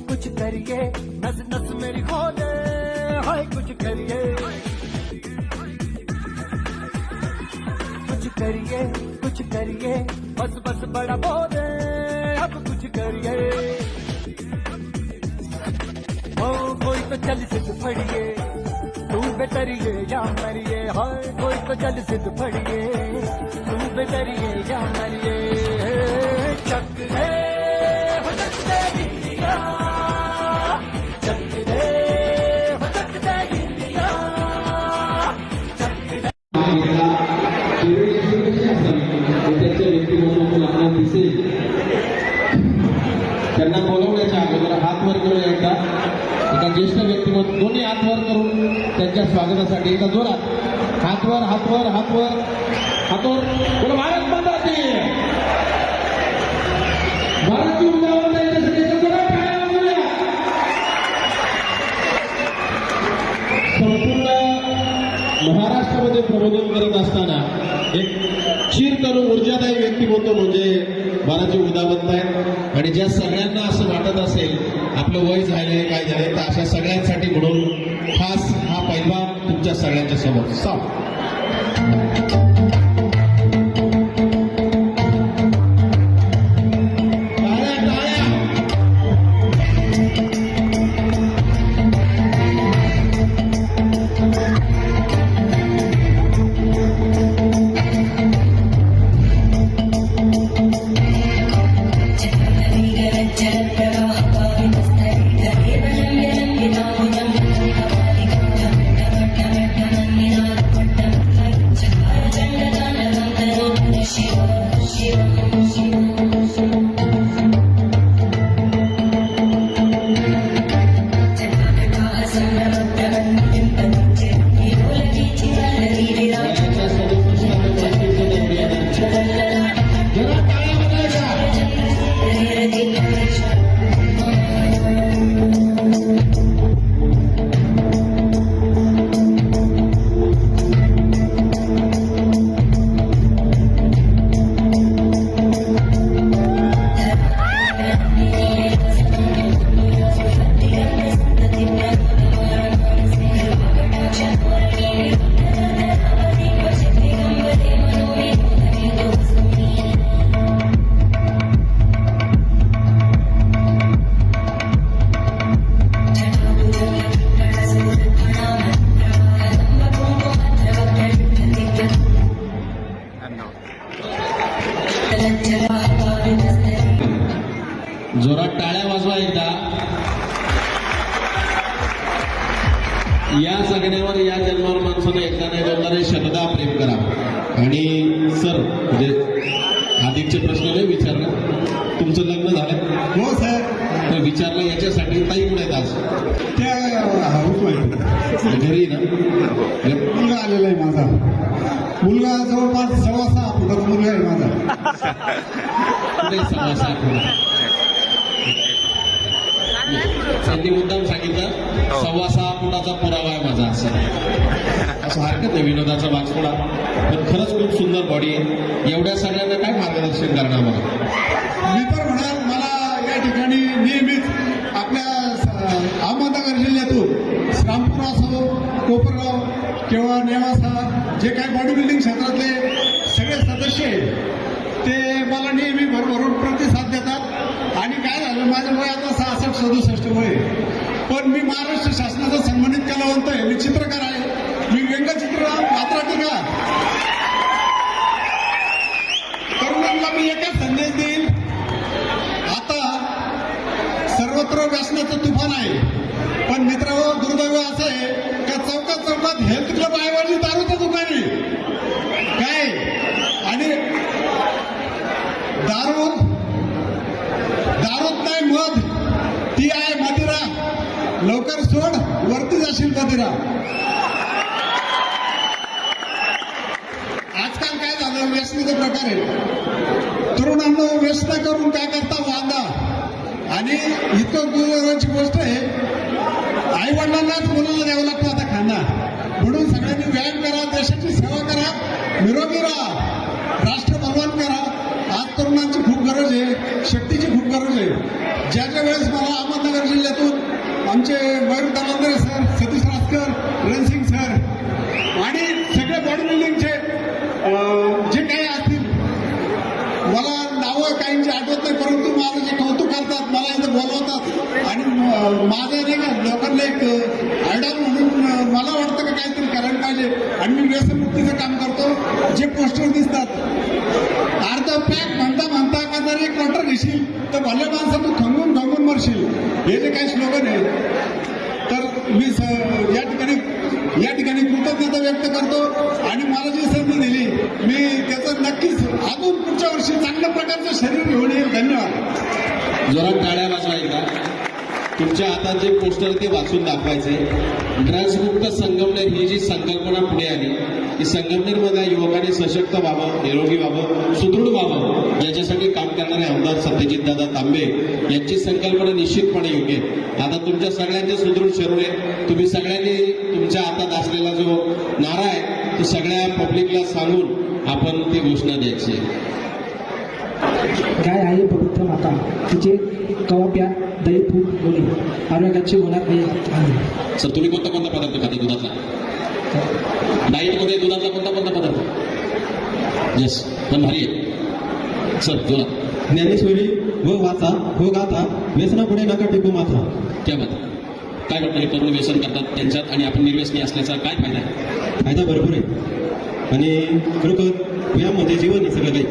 कुछ करिए, नस नस मेरी खोले, हाय कुछ करिए, कुछ करिए, बस बस बड़ा बोले, अब कुछ करिए। ओ कोई तो चल सिद्ध फड़िए, तू बेतरिए या मरिए, हाय कोई तो चल सिद्ध फड़िए, तू बेतरिए या मरिए। चक दे हो चक दे इंडिया, चक दे हो चक दे इंडिया, चक दे। त्यांना बोलवण्याच्या अगोदर हात वर करून एकदा एका ज्येष्ठ व्यक्तिमत्व दोन्ही हात वर करून त्यांच्या स्वागतासाठी एका जोरात हात वर हात वर हात वर हातवर बोला भारत माता की भारतीय उद्यावर त्यांच्यासाठी जोरात टाळ्या वाजवल्या। संपूर्ण महाराष्ट्रामध्ये प्रबोधन करत असताना एक चिरतरुण ऊर्जादायी व्यक्तिमत्व म्हणजे बालाजी उदावंत आहे। आणि ज्या सगळ्यांना असं वाटत असेल आपलं वय झाले काय झाले तर अशा सगळ्यांसाठी म्हणून खास हा पैलवान तुमच्या सगळ्यांच्या समोर जोरात टाळ्या वाजवा एकदा। या जगण्यावर या जन्मावर माणसानं एकदा नाही दोनदा शतदा प्रेम करा। आणि सर म्हणजे अधिकचे प्रश्न नाही विचारलं, तुमचं लग्न झालं? हो सर। तर विचारलं याच्यासाठी ताई कुठे आहेत आज? त्या घरी ना मुलगा आलेला आहे माझा, मुलगा जवळपास 6.5 फुटाचा मुलगा आहे माझा। कुठे 6.5 फुट? त्यांनी मुद्दाम सांगितलं 6.25 फुटाचा पुरावा आहे माझा, असं हरकत नाही विनोदाचा भाग थोडा, पण खरंच खूप सुंदर बॉडी आहे। एवढ्या सगळ्यांना काय मार्गदर्शन करणार मला? मी तर म्हणाल मला या ठिकाणी नेहमीच आपल्या अहमदनगर जिल्ह्यातून श्रामपूर असो, कोपरगाव किंवा नेवासा जे काही बॉडी बिल्डिंग क्षेत्रातले सगळे सदस्य आहेत ते मला नेहमी भरभरून प्रतिसाद देतात। आणि काय झालं माझं वय आता 66-67 वय, पण मी महाराष्ट्र शासनाचा सन्मानित कलावंत आहे, मी चित्रकार आहे, मी व्यंगचित्र पात्रटिका। तरुणांना मी एकच संदेश देईल, आता सर्वत्र व्यसनाचं तुफान आहे, पण मित्रांनो दुर्दैव असं आहे का चौकात चौकात हेल्थ क्लब ऐवजी दारूचं दुकान आहे काय। आणि दारूत नाही मध, ती आहे मदिरा, लवकर सोड वरती जाशील मदिरा। आजकाल काय झालं व्यसनाचा प्रकार आहे, तरुणांना व्यसन करून काय करता वांदा। आणि इतकं दुर्दैवाची गोष्ट आहे आई वडिलांनाच मुलांना द्यावं लागतं आता खाना, म्हणून सगळ्यांनी व्यायाम करा, देशाची सेवा करा, निरोगी राहा, राष्ट्र बलवान करा। आज तरुणांची खूप गरज आहे, शक्तीची खूप गरज आहे। ज्या ज्या वेळेस मला अहमदनगर जिल्ह्यातून आमचे मयूर दामोदर सर, सतीश रासकर, रणसिंग सर आणि सगळे बॉडी बिल्डिंगचे जे काही असतील, मला नावं काहींची आठवत नाही, परंतु माझं जे कौतुक करतात, मला इथं बोलवतात आणि माझं नाही का लोकांना एक आयडॉल म्हणून मला वाटतं की काहीतरी करायला पाहिजे आणि मी व्यसनमुक्तीचं काम करतो. जे पोस्टर दिसतात, अर्ध पॅक म्हणता का जर एक क्वार्टर घेशील तर भल्या माणसा तू खंगून खंगून मरशील, हे जे काही स्लोगन आहे, तर मी या ठिकाणी कृतज्ञता व्यक्त करतो आणि मला जी संधी दिली मी त्याचं नक्कीच अजून पुढच्या वर्षी चांगल्या प्रकारचं शरीर घेऊन येईल. धन्यवाद. जोरात टाळ्या वाजवायचा. तुमच्या हातात जे पोस्टर ते वाचून दाखवायचे. ड्रग्स मुक्त संगमनेर ही जी संकल्पना पुढे आली, की संगमनेरमधल्या युवकांनी सशक्त व्हावं, निरोगी व्हावं, सुदृढ व्हावं, याच्यासाठी काम करणारे आमदार सत्यजितदादा तांबे यांची संकल्पना निश्चितपणे योग्य आहे. आता तुमच्या सगळ्यांचे सुदृढ शरीर आहे. तुम्ही सगळ्यांनी तुमच्या हातात असलेला जो नारा आहे तो सगळ्या पब्लिकला सांगून आपण ती घोषणा द्यायची आहे. गाय आहे पवित्र माता, तिचे कवा प्या दही तूप बोली, आरोग्याची होणार नाही. सर तुम्ही कोणता पदार्थ खाते दुधातला? डाईटमध्ये दुधातला कोणता पदार्थ? येस, पण भारी आहे. सर जोरात. ज्ञानेश्वरी व वाचा हो गाथा, व्यसना पुढे नका टिकू माथा. क्या बात. काय वाटतं हे तरुण व्यसन करतात त्यांच्यात आणि आपण निर्व्यसनी असल्याचा काय फायदा आहे? फायदा भरपूर आहे आणि खरोखर व्यायामध्ये जीवन आहे सगळं काही.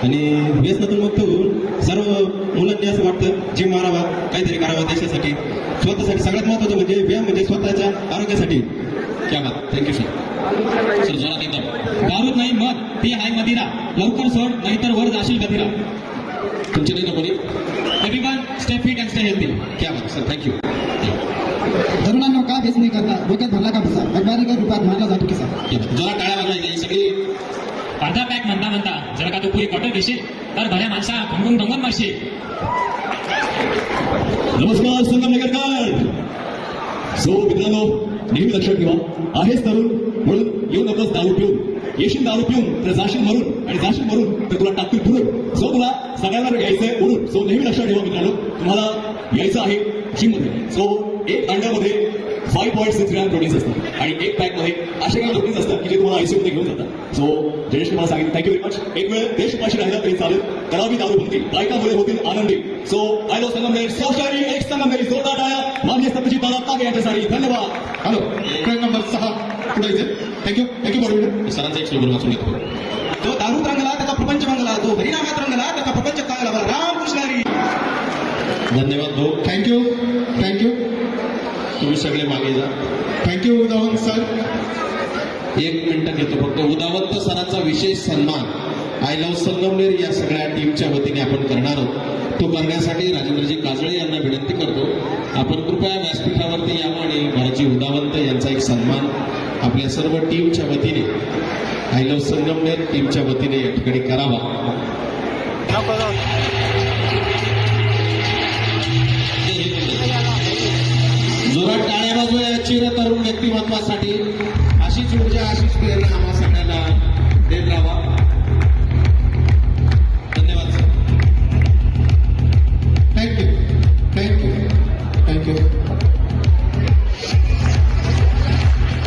आणि व्यसनातून मुक्त होऊन सर्व मुलांनी असं वाटतं जिम मारावा, काहीतरी करावं देशासाठी, स्वतःसाठी. सगळ्यात महत्त्वाचं म्हणजे व्यायाम म्हणजे स्वतःच्या आरोग्यासाठी. क्या बात. Thank you sir. सर जोरात एकदम. दारूत नाही मद, ती हाय मदिरा, लवकर सोड नाहीतर वर जाशील गदिरा. तुमचे नाही कोणी? Everyone stay fit and stay healthy. क्या बात सर. थँक्यू. तरुणांना का भेस नाही करता, डोक्यात भरला का बसा, अखबारी का रुपयात मारला जातो किसा. जोरात टाळ्या वाजवायच्या. ही सगळी अर्धा पॅक म्हणता जर का तू पुरी क्वार्टर घेशील तर भल्या माणसा खंगून मरशील. नमस्कार संगमनेरकर. सो मित्रांनो, नेहमी लक्षात ठेवा, आहेस तरुण म्हणून येऊ नकोस दारू पिऊन. येशील दारू पिऊन तर जाशील मरून, आणि जाशील मरून तर तुला टाकतील फिरून. सो तुला सगळ्यांना यायचंय उडून. सो नेहमी लक्षात ठेवा मित्रांनो, तुम्हाला यायचं आहे जिममध्ये. सो एक अंड्यामध्ये 5.6 ग्रॅम प्रोटीन्स असतात आणि एक पॅकमध्ये असे काही प्रोटीन्स असतात की जे तुम्हाला आयसीयू मध्ये घेऊन जातात. सो जयेश मला सांगितलं, थँक्यू व्हेरी मच. एक वेळ देश उपाशी राहिला तरी चालेल, करावी दारूबंदी, बायकामुळे होतील आनंदी. So I low Sangamner, so शहरी एक संगमनेरी, जोरदार टाळ्या माननीय सत्यजित दादा तांबे यांच्यासाठी. धन्यवाद. हॅलो, ट्रेन नंबर 6 पुढे येते. Thank you body. सरांचा एक स्लोगन वाचून घेतो. तो दारूत रंगला त्याचा प्रपंच मंगला, तो हरिनामात रंगला त्याचा प्रपंच चांगला. रामकृष्ण हरी. धन्यवाद भाऊ. थँक्यू. तुम्ही सगळे मागे जा. थँक्यू उदाहरण सर. 1 मिनिट घेतो फक्त. उदावंत सरांचा विशेष सन्मान आय लव्ह संगमनेर या सगळ्या टीमच्या वतीने आपण करणार आहोत. तो करण्यासाठी राजेंद्रजी काजळे यांना विनंती करतो, आपण कृपया व्यासपीठावरती यावं आणि भाजी उदावंत यांचा एक सन्मान आपल्या सर्व टीमच्या वतीने, आय लव्ह संगमनेर टीमच्या वतीने या ठिकाणी करावा. जोरात टाळ्या वाजवा या चिर तरुण व्यक्तिमत्वासाठी. अशीच ऊर्जा, अशीच प्रेरणा आम्हा सगळ्यांना देत राहा. धन्यवाद सर. थँक्यू.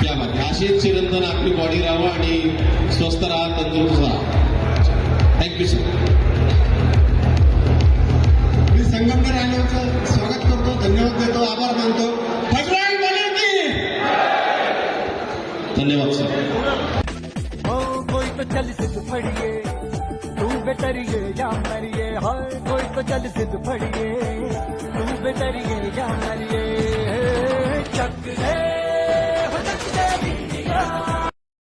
या बात. अशीच चिरंतन आपली बॉडी राहावं आणि स्वस्थ राहा, तंदुरुस्त राहा. Thank you sir. मी संगमनेर आल्याचं स्वागत करतो, धन्यवाद देतो, आभार मानतो. धन्यवाद सर. हो कोई तो चल सिद्ध फड़िए, तू बेतरिए या मरिए. हाय कोई तो चल सिद्ध फड़िए, तू बेतरिए या मरिए. चक दे इंडिया.